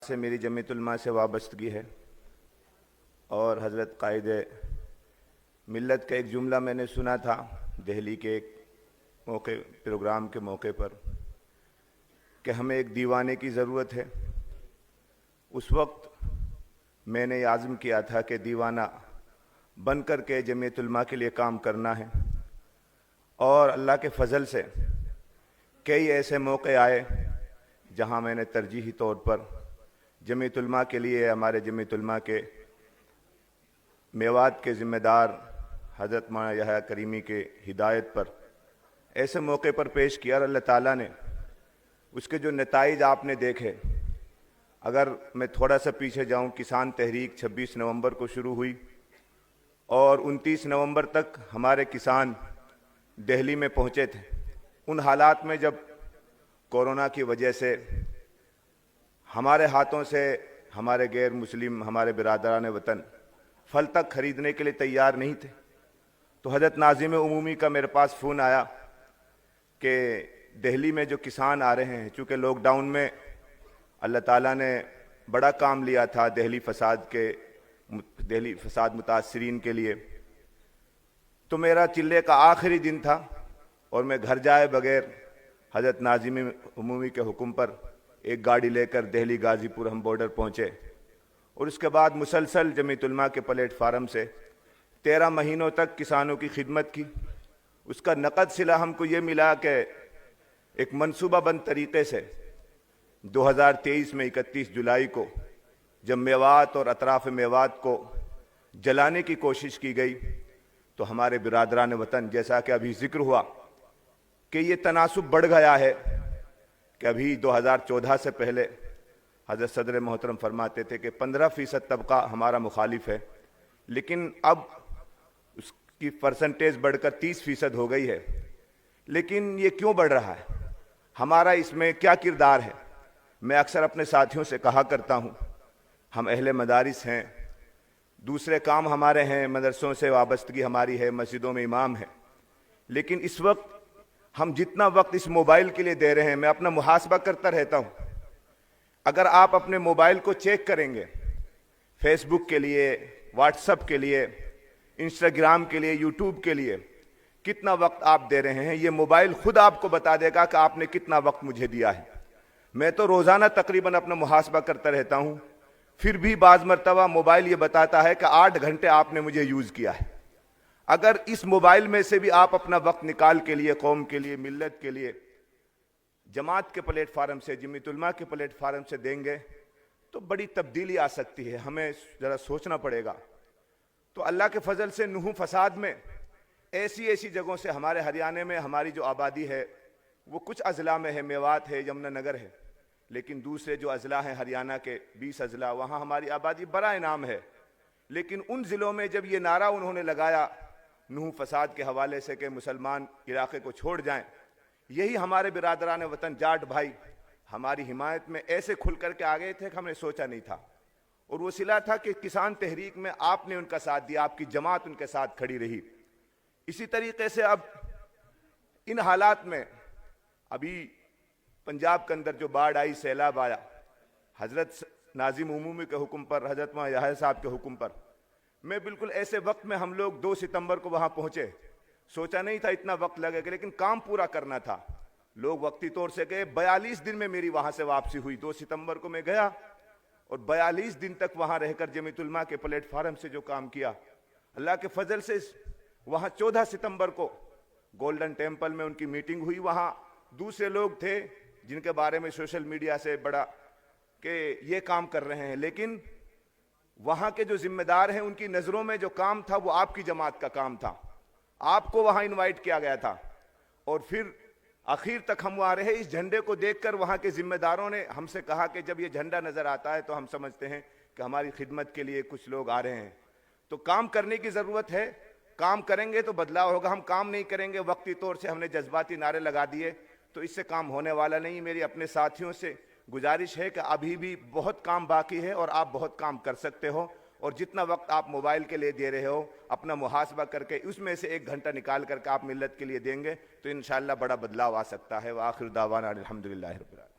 سے میری جمیعت علماء سے وابستگی ہے اور حضرت قائد ملت کا ایک جملہ میں نے سنا تھا دہلی کے ایک پروگرام کے موقع پر کہ ہمیں ایک دیوانے کی ضرورت ہے۔ اس وقت میں نے یہ عزم کیا تھا کہ دیوانہ بن کر کے جمیعت علماء کے لیے کام کرنا ہے، اور اللہ کے فضل سے کئی ایسے موقع آئے جہاں میں نے ترجیحی طور پر جمیعت علماء کے لیے ہمارے جمیعت علماء کے میوات کے ذمہ دار حضرت مولانا یحییٰ کریمی کے ہدایت پر ایسے موقع پر پیش کیا، اور اللہ تعالیٰ نے اس کے جو نتائج آپ نے دیکھے۔ اگر میں تھوڑا سا پیچھے جاؤں، کسان تحریک 26 نومبر کو شروع ہوئی اور 29 نومبر تک ہمارے کسان دہلی میں پہنچے تھے۔ ان حالات میں جب کورونا کی وجہ سے ہمارے ہاتھوں سے ہمارے غیر مسلم ہمارے برادران وطن پھل تک خریدنے کے لیے تیار نہیں تھے، تو حضرت ناظم عمومی کا میرے پاس فون آیا کہ دہلی میں جو کسان آ رہے ہیں، چونکہ لاک ڈاؤن میں اللہ تعالیٰ نے بڑا کام لیا تھا دہلی فساد متاثرین کے لیے، تو میرا چلے کا آخری دن تھا اور میں گھر جائے بغیر حضرت ناظم عمومی کے حکم پر ایک گاڑی لے کر دہلی غازی پور ہم بارڈر پہنچے، اور اس کے بعد مسلسل جمیعت علماء کے پلیٹ فارم سے 13 مہینوں تک کسانوں کی خدمت کی۔ اس کا نقد صلہ ہم کو یہ ملا کہ ایک منصوبہ بند طریقے سے 2023 میں 31 جولائی کو جب میوات اور اطراف میوات کو جلانے کی کوشش کی گئی، تو ہمارے برادران وطن، جیسا کہ ابھی ذکر ہوا کہ یہ تناسب بڑھ گیا ہے کہ ابھی 2014 سے پہلے حضرت صدر محترم فرماتے تھے کہ 15% طبقہ ہمارا مخالف ہے، لیکن اب اس کی پرسنٹیج بڑھ کر 30% ہو گئی ہے۔ لیکن یہ کیوں بڑھ رہا ہے؟ ہمارا اس میں کیا کردار ہے؟ میں اکثر اپنے ساتھیوں سے کہا کرتا ہوں، ہم اہل مدارس ہیں، دوسرے کام ہمارے ہیں، مدرسوں سے وابستگی ہماری ہے، مسجدوں میں امام ہے، لیکن اس وقت ہم جتنا وقت اس موبائل کے لیے دے رہے ہیں، میں اپنا محاسبہ کرتا رہتا ہوں۔ اگر آپ اپنے موبائل کو چیک کریں گے، فیس بک کے لیے، واٹس ایپ کے لیے، انسٹاگرام کے لیے، یوٹیوب کے لیے کتنا وقت آپ دے رہے ہیں، یہ موبائل خود آپ کو بتا دے گا کہ آپ نے کتنا وقت مجھے دیا ہے۔ میں تو روزانہ تقریباً اپنا محاسبہ کرتا رہتا ہوں، پھر بھی بعض مرتبہ موبائل یہ بتاتا ہے کہ 8 گھنٹے آپ نے مجھے یوز کیا ہے۔ اگر اس موبائل میں سے بھی آپ اپنا وقت نکال کے لیے، قوم کے لیے، ملت کے لیے، جماعت کے پلیٹ فارم سے، جمیعت علماء کے پلیٹ فارم سے دیں گے تو بڑی تبدیلی آ سکتی ہے۔ ہمیں ذرا سوچنا پڑے گا۔ تو اللہ کے فضل سے نحو فساد میں ایسی جگہوں سے، ہمارے ہریانے میں ہماری جو آبادی ہے وہ کچھ اضلاع میں ہے، میوات ہے، یمنا نگر ہے، لیکن دوسرے جو اضلاع ہیں ہریانہ کے 20 اضلاع، وہاں ہماری آبادی بڑا انعام ہے۔ لیکن ان ضلعوں میں جب یہ نعرہ انہوں نے لگایا نحو فساد کے حوالے سے کہ مسلمان علاقے کو چھوڑ جائیں، یہی ہمارے برادران وطن جاٹ بھائی ہماری حمایت میں ایسے کھل کر کے آگئے تھے کہ ہم نے سوچا نہیں تھا، اور وہ صلہ تھا کہ کسان تحریک میں آپ نے ان کا ساتھ دیا، آپ کی جماعت ان کے ساتھ کھڑی رہی۔ اسی طریقے سے اب ان حالات میں ابھی پنجاب کے اندر جو باڑھ آئی، سیلاب آیا، حضرت ناظم عمومی کے حکم پر، حضرت مولانا یحییٰ صاحب کے حکم پر، میں بالکل ایسے وقت میں ہم لوگ 2 ستمبر کو وہاں پہنچے، سوچا نہیں تھا اتنا وقت لگے گا، لیکن کام پورا کرنا تھا۔ لوگ وقتی طور سے گئے، 42 دن میں میری وہاں سے واپسی ہوئی۔ 2 ستمبر کو میں گیا اور 42 دن تک وہاں رہ کر جمیعت علماء کے پلیٹ فارم سے جو کام کیا، اللہ کے فضل سے وہاں 14 ستمبر کو گولڈن ٹیمپل میں ان کی میٹنگ ہوئی۔ وہاں دوسرے لوگ تھے جن کے بارے میں سوشل میڈیا سے بڑا کہ یہ کام کر رہے ہیں، لیکن وہاں کے جو ذمہ دار ہیں ان کی نظروں میں جو کام تھا وہ آپ کی جماعت کا کام تھا، آپ کو وہاں انوائٹ کیا گیا تھا، اور پھر آخر تک ہم وہاں رہے۔ اس جھنڈے کو دیکھ کر وہاں کے ذمہ داروں نے ہم سے کہا کہ جب یہ جھنڈا نظر آتا ہے تو ہم سمجھتے ہیں کہ ہماری خدمت کے لیے کچھ لوگ آ رہے ہیں۔ تو کام کرنے کی ضرورت ہے، کام کریں گے تو بدلاؤ ہوگا۔ ہم کام نہیں کریں گے، وقتی طور سے ہم نے جذباتی نعرے لگا دیے تو اس سے کام ہونے والا نہیں۔ میری اپنے ساتھیوں سے گزارش ہے کہ ابھی بھی بہت کام باقی ہے اور آپ بہت کام کر سکتے ہو، اور جتنا وقت آپ موبائل کے لیے دے رہے ہو، اپنا محاسبہ کر کے اس میں سے 1 گھنٹہ نکال کر کے آپ ملت کے لیے دیں گے تو انشاءاللہ بڑا بدلاؤ آ سکتا ہے۔ وآخر دعوانا الحمدللہ رب العالمین۔